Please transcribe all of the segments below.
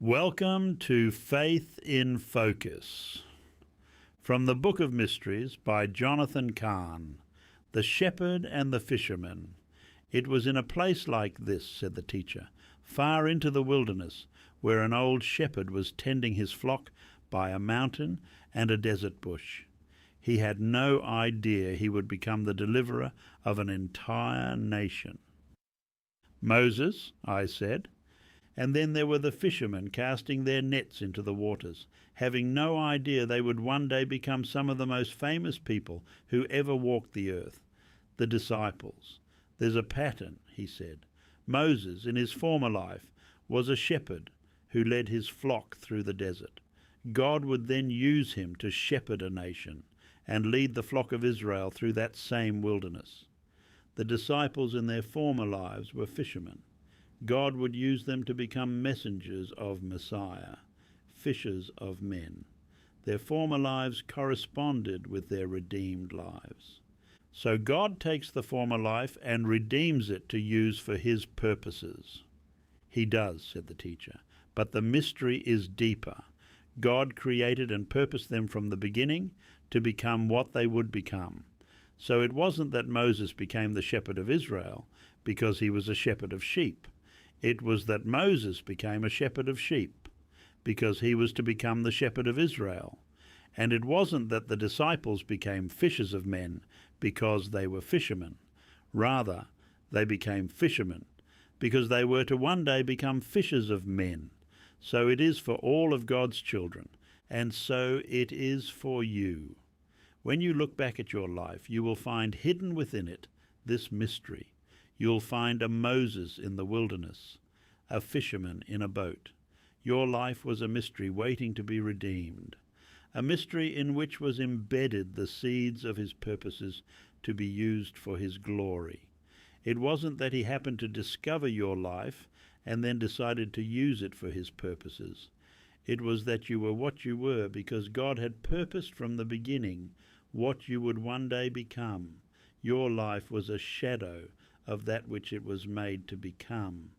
Welcome to Faith in Focus. From the Book of Mysteries by Jonathan Cahn, The Shepherd and the Fisherman. It was in a place like this, said the teacher, far into the wilderness, where an old shepherd was tending his flock by a mountain and a desert bush. He had no idea he would become the deliverer of an entire nation. Moses, I said. And then there were the fishermen casting their nets into the waters, having no idea they would one day become some of the most famous people who ever walked the earth, the disciples. There's a pattern, he said. Moses, in his former life, was a shepherd who led his flock through the desert. God would then use him to shepherd a nation and lead the flock of Israel through that same wilderness. The disciples in their former lives were fishermen. God would use them to become messengers of Messiah, fishers of men. Their former lives corresponded with their redeemed lives. So God takes the former life and redeems it to use for his purposes. He does, said the teacher, but the mystery is deeper. God created and purposed them from the beginning to become what they would become. So it wasn't that Moses became the shepherd of Israel because he was a shepherd of sheep. It was that Moses became a shepherd of sheep, because he was to become the shepherd of Israel. And it wasn't that the disciples became fishers of men, because they were fishermen. Rather, they became fishermen, because they were to one day become fishers of men. So it is for all of God's children, and so it is for you. When you look back at your life, you will find hidden within it this mystery. You'll find a Moses in the wilderness, a fisherman in a boat. Your life was a mystery waiting to be redeemed, a mystery in which was embedded the seeds of his purposes to be used for his glory. It wasn't that he happened to discover your life and then decided to use it for his purposes. It was that you were what you were because God had purposed from the beginning what you would one day become. Your life was a shadow of that which it was made to become.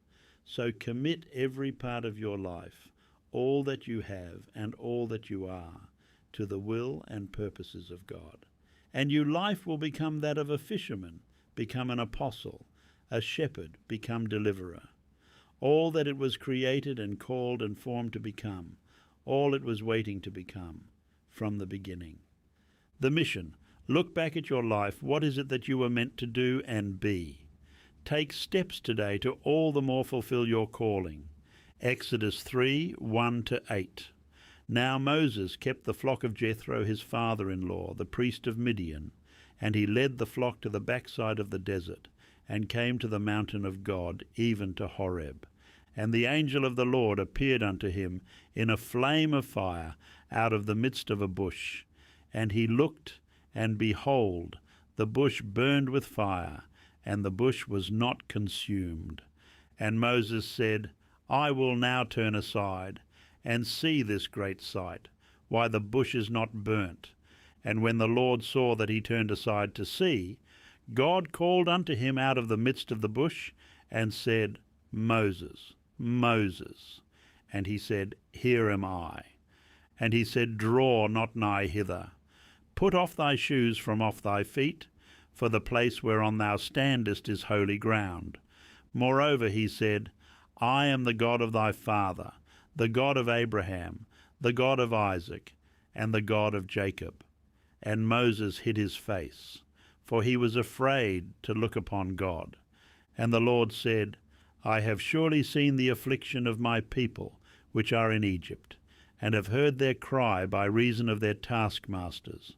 So commit every part of your life, all that you have and all that you are, to the will and purposes of God. And your life will become that of a fisherman, become an apostle, a shepherd, become deliverer. All that it was created and called and formed to become, all it was waiting to become from the beginning. The mission. Look back at your life. What is it that you were meant to do and be? Take steps today to all the more fulfill your calling. Exodus 3, 1-8. Now Moses kept the flock of Jethro, his father-in-law, the priest of Midian, and he led the flock to the backside of the desert, and came to the mountain of God, even to Horeb. And the angel of the Lord appeared unto him in a flame of fire out of the midst of a bush. And he looked, and behold, the bush burned with fire, and the bush was not consumed. And Moses said, I will now turn aside, and see this great sight, why the bush is not burnt. And when the Lord saw that he turned aside to see, God called unto him out of the midst of the bush, and said, Moses, Moses. And he said, Here am I. And he said, Draw not nigh hither. Put off thy shoes from off thy feet, for the place whereon thou standest is holy ground. Moreover, he said, I am the God of thy father, the God of Abraham, the God of Isaac, and the God of Jacob. And Moses hid his face, for he was afraid to look upon God. And the Lord said, I have surely seen the affliction of my people, which are in Egypt, and have heard their cry by reason of their taskmasters.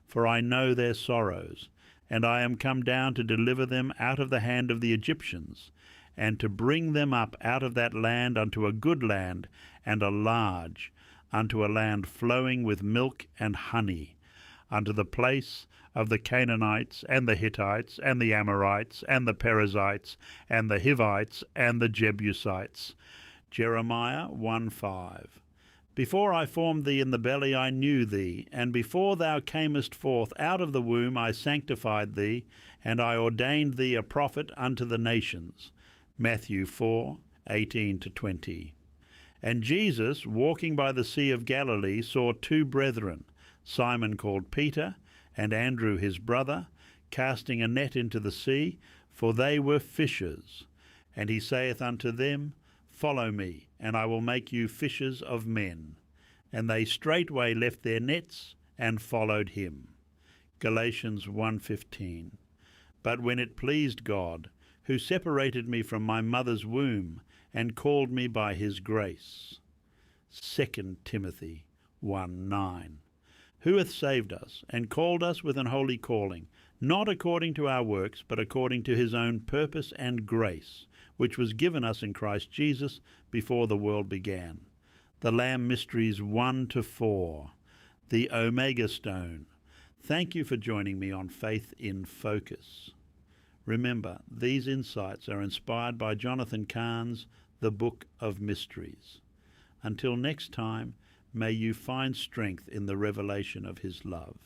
For I know their sorrows, and I am come down to deliver them out of the hand of the Egyptians, and to bring them up out of that land unto a good land, and a large, unto a land flowing with milk and honey, unto the place of the Canaanites, and the Hittites, and the Amorites, and the Perizzites, and the Hivites, and the Jebusites. Jeremiah 1:5. Before I formed thee in the belly I knew thee, and before thou camest forth out of the womb I sanctified thee, and I ordained thee a prophet unto the nations. Matthew 4:18-20. And Jesus, walking by the Sea of Galilee, saw two brethren, Simon called Peter, and Andrew his brother, casting a net into the sea, for they were fishers. And he saith unto them, Follow me, and I will make you fishers of men. And they straightway left their nets and followed him. Galatians 1:15. But when it pleased God, who separated me from my mother's womb, and called me by his grace. 2 Timothy 1:9. Who hath saved us, and called us with an holy calling, not according to our works, but according to his own purpose and grace, which was given us in Christ Jesus before the world began. The Lamb Mysteries 1-4. The Omega Stone. Thank you for joining me on Faith in Focus. Remember, these insights are inspired by Jonathan Cahn's The Book of Mysteries. Until next time, may you find strength in the revelation of his love.